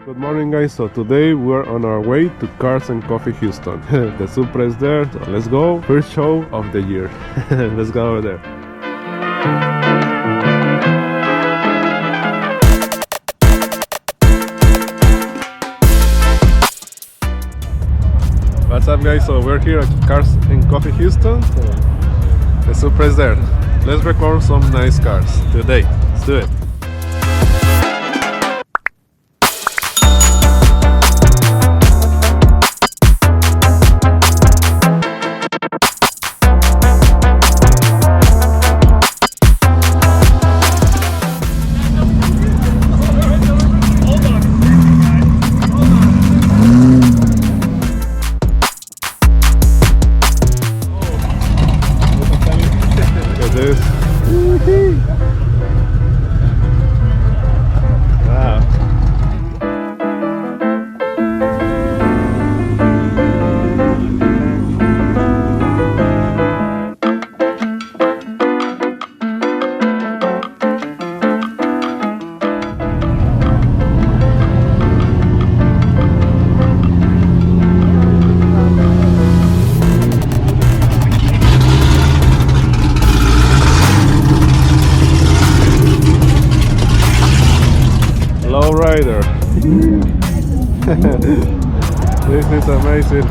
Good morning guys, so today we're on our way to Cars and Coffee Houston. The Supra is there, so let's go. First show of the year. Let's go over there. What's up guys, so we're here at Cars and Coffee Houston. The Supra is there. Let's record some nice cars today. Let's do it. This. Wow. Lowrider. This is amazing.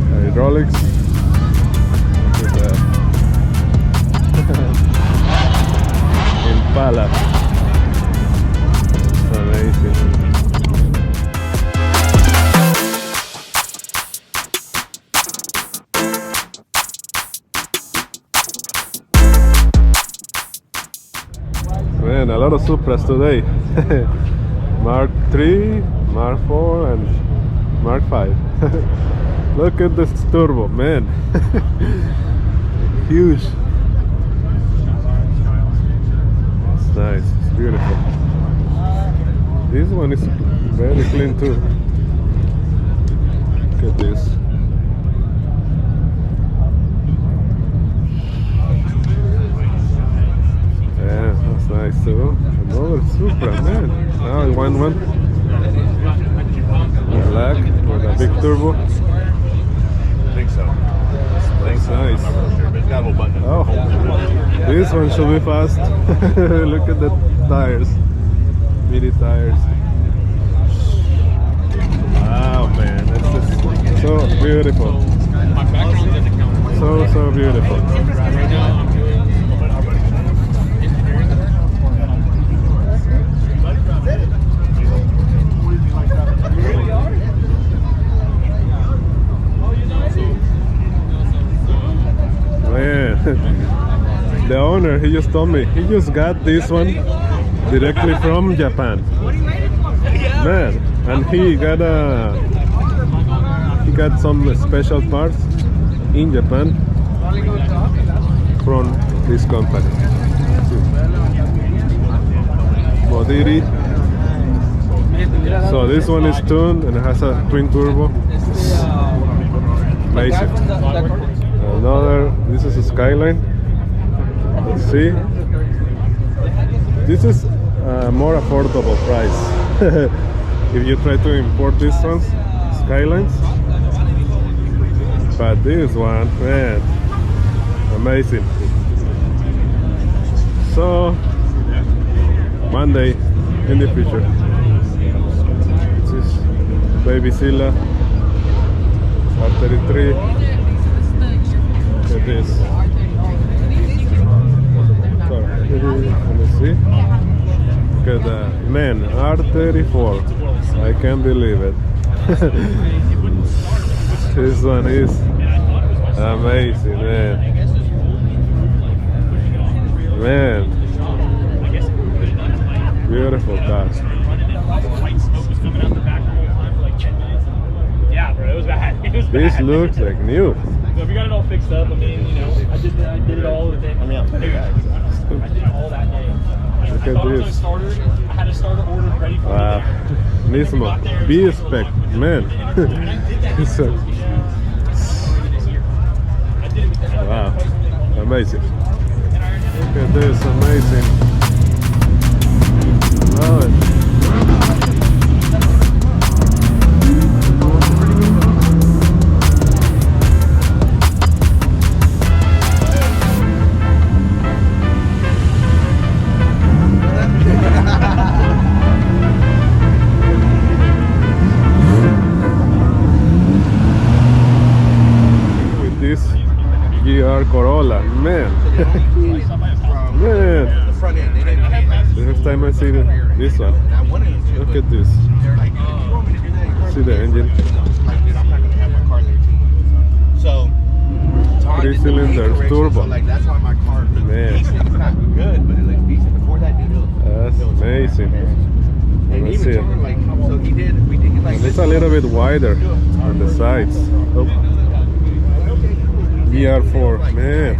Hydraulics. Look at that. Impala. Amazing. Man, a lot of Supras today. Mark 3, Mark 4 and Mark 5. Look at this turbo, man. Huge. It's nice, it's beautiful. This one is very clean too. Look at this. Yeah, that's nice too. Another Supra, man. Now I want one. Black with a big turbo. I think so. That's nice. Got a little button. Oh, this one should be fast. Look at the tires. Mini tires. Wow, man. This is so beautiful. So beautiful. The owner, he just told me he just got this one directly from Japan. Man, and he got some special parts in Japan from this company. Modiri. So this one is tuned and it has a twin turbo. Amazing. Another, this is a Skyline. Let's see. This is a more affordable price. If you try to import these ones, Skylines. But this one, man, amazing. So, Monday in the future. This is Baby Silla R33. Look at this. Let me see. Look at that. Man, R34. I can't believe it. This one is amazing, man. Man. Beautiful car. Yeah, bro, it was bad. This looks like new. So if you got it all fixed up, I mean, you know, I did it all the day. I did it all that day. Look at this. I had a starter ordered ready for Wow. Nismo. B-Spec. Man. So, wow. Amazing. Look at this. Amazing. Love it. car Corolla, man. Man, The front end, they didn't have the first time I see this one. I wanted them to, Look but at this. they're like, "Oh, you want me to do that? See the engine. Like, dude, I'm not gonna have my car there too much. So, Todd did the 3-cylinder paint correction, turbo. So like, that's why my car looks Man. decent. It's not good, but it looks decent. Before that, dude, That's it was amazing. And Let's even see it. Todd, like, so we did like. And it's a little bit wider on the sides. Oh. VR4, man,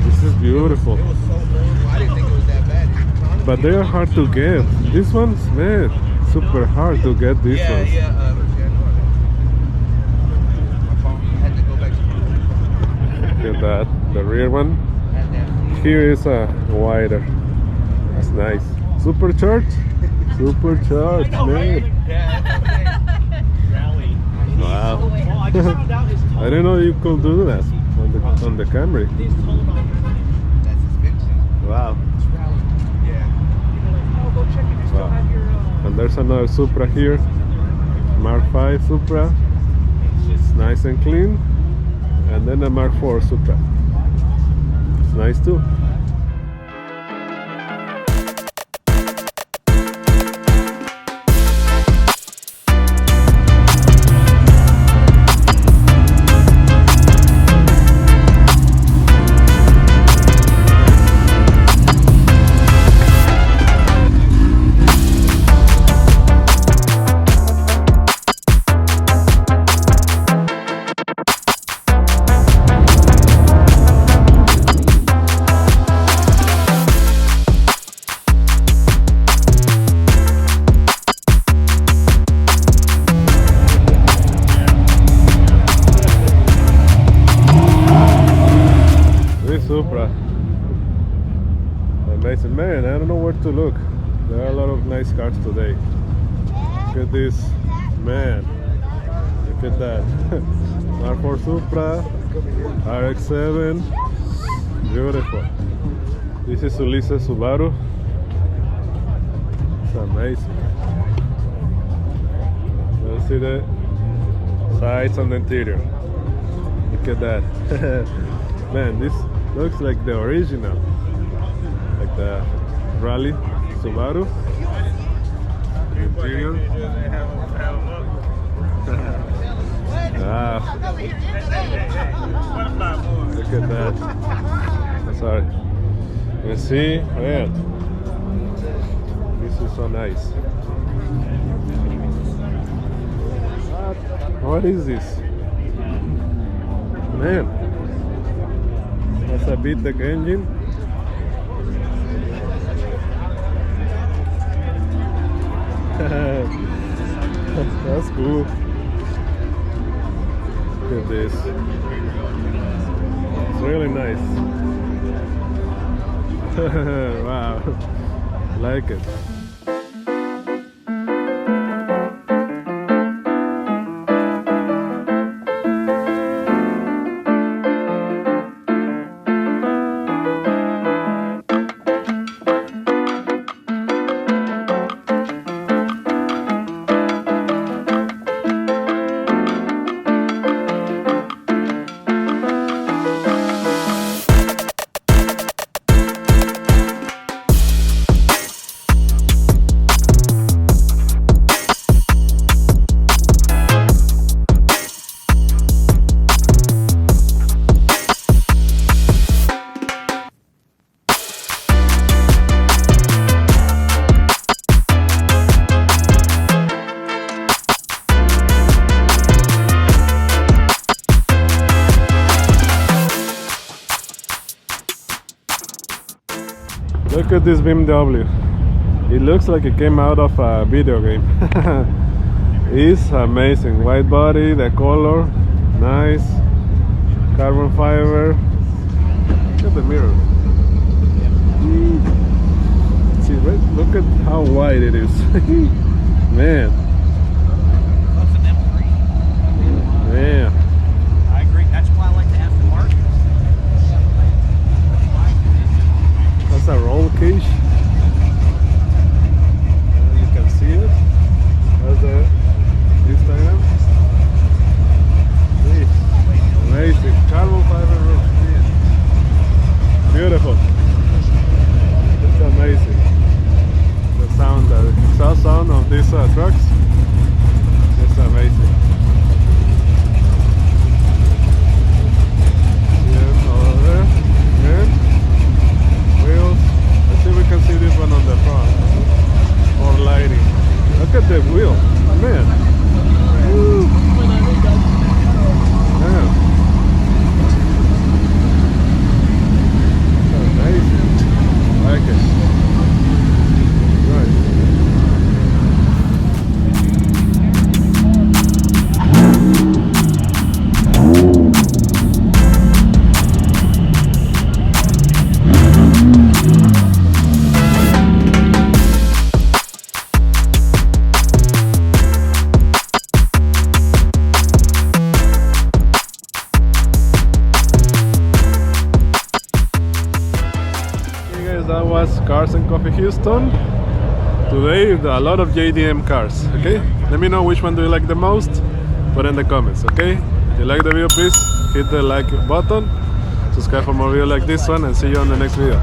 this is beautiful. It was so low. I didn't think it was that bad. But they are hard to get. These ones, man, super hard to get these ones. Yeah. My phone had to go back to Look at that, the rear one. Here is a wider. That's nice. Supercharged? Supercharged, man. Rally. Wow. Well, I just found out his I didn't know you could do that on the Camry. his tone on. that suspension. Wow. Yeah. Oh, go check it. You still Wow. have your. And there's another Supra here. Mark 5 Supra. It's nice and clean. And then a Mark 4 Supra. It's nice too. Supra. Amazing, man. I don't know where to look. There are a lot of nice cars today. Look at this, man. Look at that. R4 Supra, RX-7. Beautiful. This is Ulises Subaru. It's amazing. Let's see the sides on the interior. Look at that. Man, this looks like the original, like the Rally Subaru. Interior. Ah, look at that. Sorry. You see, man, this is so nice. What is this, man? That's a big engine. That's cool. Look at this. It's really nice. Wow. Like it. Look at this BMW. It looks like it came out of a video game. It's amazing. White body, the color, nice. Carbon fiber. Look at the mirror. See, look at how wide it is. Man. That's an M3. Man. I agree. That's why I like the aftermarket. That's a roll cage. You can see it. That's this diagram. See, amazing. Carbon fiber roof. trucks. It's amazing. Yeah, over there. And wheels. Let's see if we can see this one on the front. More lighting. Look at the wheel, man. Woo. Yeah. Amazing. I like it. Right. That was Cars and Coffee Houston. Today, a lot of JDM cars. Okay, let me know which one do you like the most. Put in the comments. Okay, if you like the video, please hit the like button, subscribe for more videos like this one, and see you on the next video.